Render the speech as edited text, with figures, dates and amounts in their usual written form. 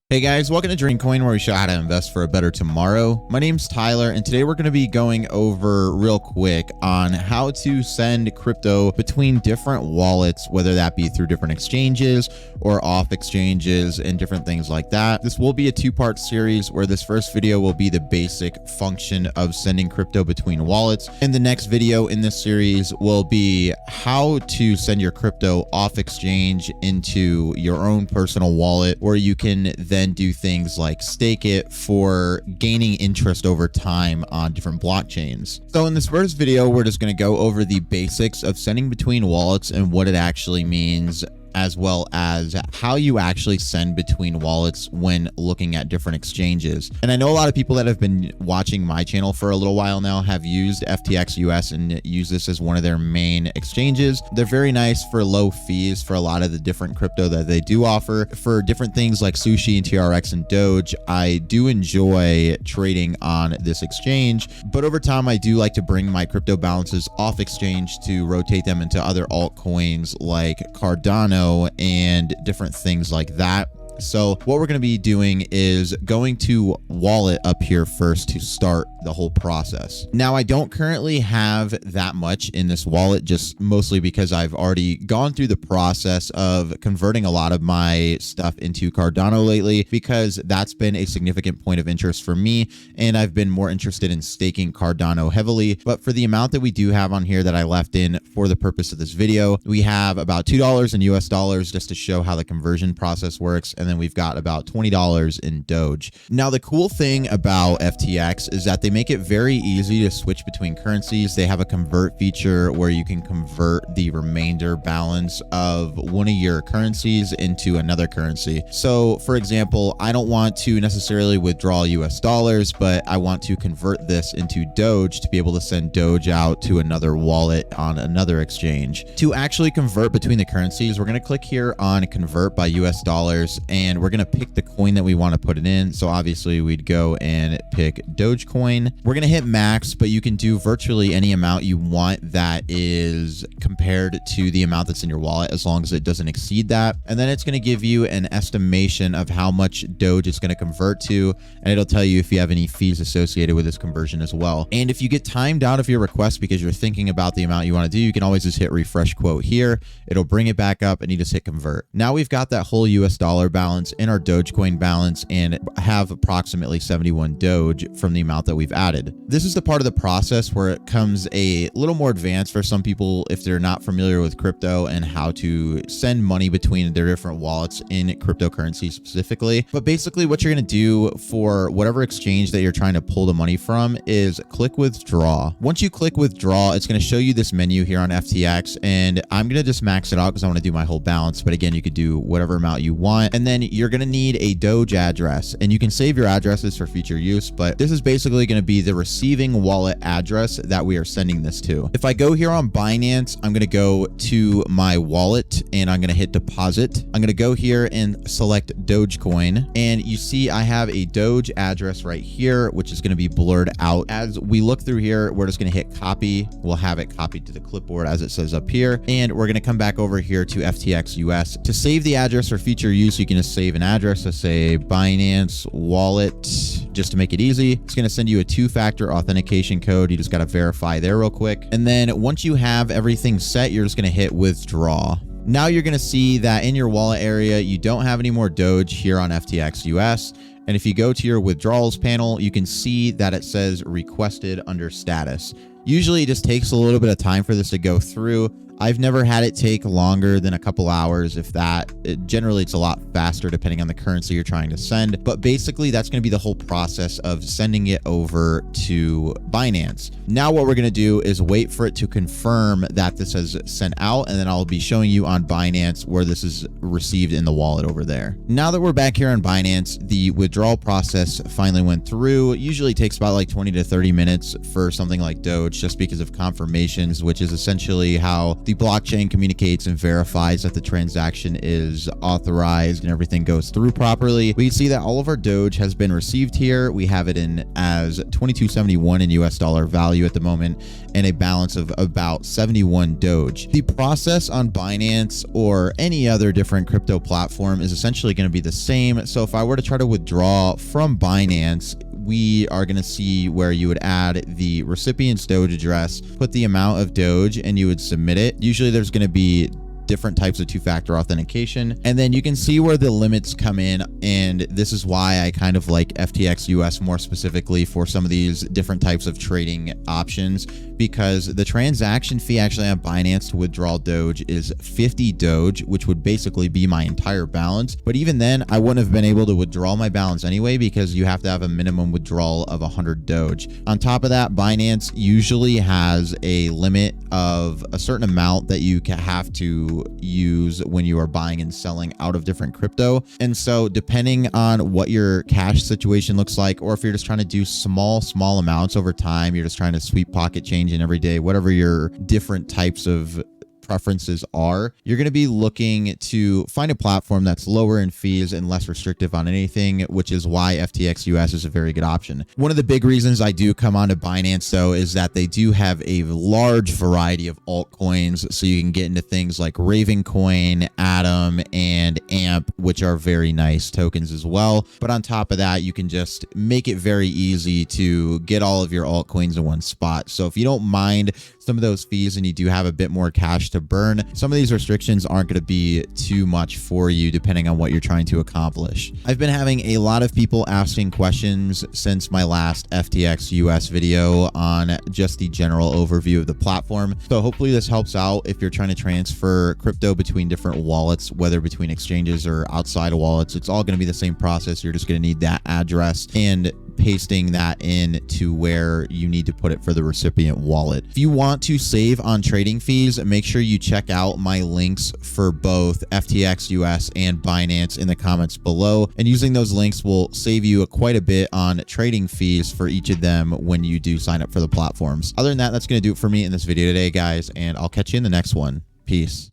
Hey guys, welcome to Dreamcoin, where we show how to invest for a better tomorrow. My name's Tyler, and today we're going to be going over real quick on how to send crypto between different wallets, whether that be through different exchanges or off exchanges and different things like that. This will be a two-part series where this first video will be the basic function of sending crypto between wallets, and the next video in this series will be how to send your crypto off exchange into your own personal wallet, where you can then do things like stake it for gaining interest over time on different blockchains. So in this first video, we're just going to go over the basics of sending between wallets and what it actually means, as well as how you actually send between wallets when looking at different exchanges. And I know a lot of people that have been watching my channel for a little while now have used FTX US and use this as one of their main exchanges. They're very nice for low fees for a lot of the different crypto that they do offer. For different things like Sushi and TRX and Doge, I do enjoy trading on this exchange, but over time I do like to bring my crypto balances off exchange to rotate them into other altcoins like Cardano and different things like that. So what we're going to be doing is going to wallet up here first to start the whole process. Now, I don't currently have that much in this wallet, just mostly because I've already gone through the process of converting a lot of my stuff into Cardano lately, because that's been a significant point of interest for me, and I've been more interested in staking Cardano heavily. But for the amount that we do have on here that I left in for the purpose of this video, we have about $2 in US dollars just to show how the conversion process works. And then we've got about $20 in Doge. Now, the cool thing about FTX is that they make it very easy to switch between currencies. They have a convert feature where you can convert the remainder balance of one of your currencies into another currency. So for example, I don't want to necessarily withdraw US dollars, but I want to convert this into Doge to be able to send Doge out to another wallet on another exchange. To actually convert between the currencies, we're going to click here on convert by US dollars, and we're going to pick the coin that we want to put it in. So obviously we'd go and pick Dogecoin. We're going to hit max, but you can do virtually any amount you want that is compared to the amount that's in your wallet, as long as it doesn't exceed that. And then it's going to give you an estimation of how much Doge it's going to convert to, and it'll tell you if you have any fees associated with this conversion as well. And if you get timed out of your request because you're thinking about the amount you want to do, you can always just hit refresh quote here. It'll bring it back up and you just hit convert. Now we've got that whole US dollar balance in our Dogecoin balance and have approximately 71 Doge from the amount that we've added. This is the part of the process where it comes a little more advanced for some people if they're not familiar with crypto and how to send money between their different wallets in cryptocurrency specifically. But basically what you're going to do for whatever exchange that you're trying to pull the money from is click withdraw. Once you click withdraw, it's going to show you this menu here on FTX, and I'm going to just max it out because I want to do my whole balance. But again, you could do whatever amount you want. And then you're going to need a Doge address, and you can save your addresses for future use, but this is basically going to be the receiving wallet address that we are sending this to. If I go here on Binance, I'm going to go to my wallet and I'm going to hit deposit. I'm going to go here and select Dogecoin, and you see I have a Doge address right here, which is going to be blurred out. As we look through here, we're just going to hit copy. We'll have it copied to the clipboard as it says up here, and we're going to come back over here to FTX US. To save the address for future use, you can just save an address. So say Binance wallet, just to make it easy. It's going to send you a two-factor authentication code. You just got to verify there real quick. And then once you have everything set, you're just going to hit withdraw. Now you're going to see that in your wallet area, you don't have any more Doge here on FTX US. And if you go to your withdrawals panel, you can see that it says requested under status. Usually it just takes a little bit of time for this to go through. I've never had it take longer than a couple hours, if that. Generally, it's a lot faster depending on the currency you're trying to send. But basically, that's going to be the whole process of sending it over to Binance. Now, what we're going to do is wait for it to confirm that this has sent out, and then I'll be showing you on Binance where this is received in the wallet over there. Now that we're back here on Binance, the withdrawal process finally went through. It usually takes about like 20 to 30 minutes for something like Doge, just because of confirmations, which is essentially how the blockchain communicates and verifies that the transaction is authorized and everything goes through properly. We can see that all of our Doge has been received here. We have it in as 2271 in US dollar value at the moment and a balance of about 71 Doge. The process on Binance or any other different crypto platform is essentially going to be the same. So if I were to try to withdraw from Binance, we are going to see where you would add the recipient's Doge address, put the amount of Doge, and you would submit it. Usually there's going to be different types of two-factor authentication, and then you can see where the limits come in, and this is why I kind of like FTX US more specifically for some of these different types of trading options, because the transaction fee actually on Binance to withdraw Doge is 50 Doge, which would basically be my entire balance. But even then, I wouldn't have been able to withdraw my balance anyway, because you have to have a minimum withdrawal of 100 Doge. On top of that, Binance usually has a limit of a certain amount that you have to use when you are buying and selling out of different crypto. And so depending on what your cash situation looks like, or if you're just trying to do small amounts over time, you're just trying to sweep pocket change in every day, whatever your different types of preferences are, you're going to be looking to find a platform that's lower in fees and less restrictive on anything, which is why FTX US is a very good option. One of the big reasons I do come onto Binance though is that they do have a large variety of altcoins, so you can get into things like Raven Coin, Atom, and AMP, which are very nice tokens as well. But on top of that, you can just make it very easy to get all of your altcoins in one spot. So if you don't mind some of those fees and you do have a bit more cash to burn, some of these restrictions aren't going to be too much for you depending on what you're trying to accomplish. I've been having a lot of people asking questions since my last FTX US video on just the general overview of the platform. So hopefully this helps out if you're trying to transfer crypto between different wallets, whether between exchanges or outside of wallets. It's all going to be the same process. You're just going to need that address and pasting that in to where you need to put it for the recipient wallet. If you want to save on trading fees, make sure you check out my links for both FTX US and Binance in the comments below. And using those links will save you quite a bit on trading fees for each of them when you do sign up for the platforms. Other than that, that's going to do it for me in this video today, guys, and I'll catch you in the next one. Peace.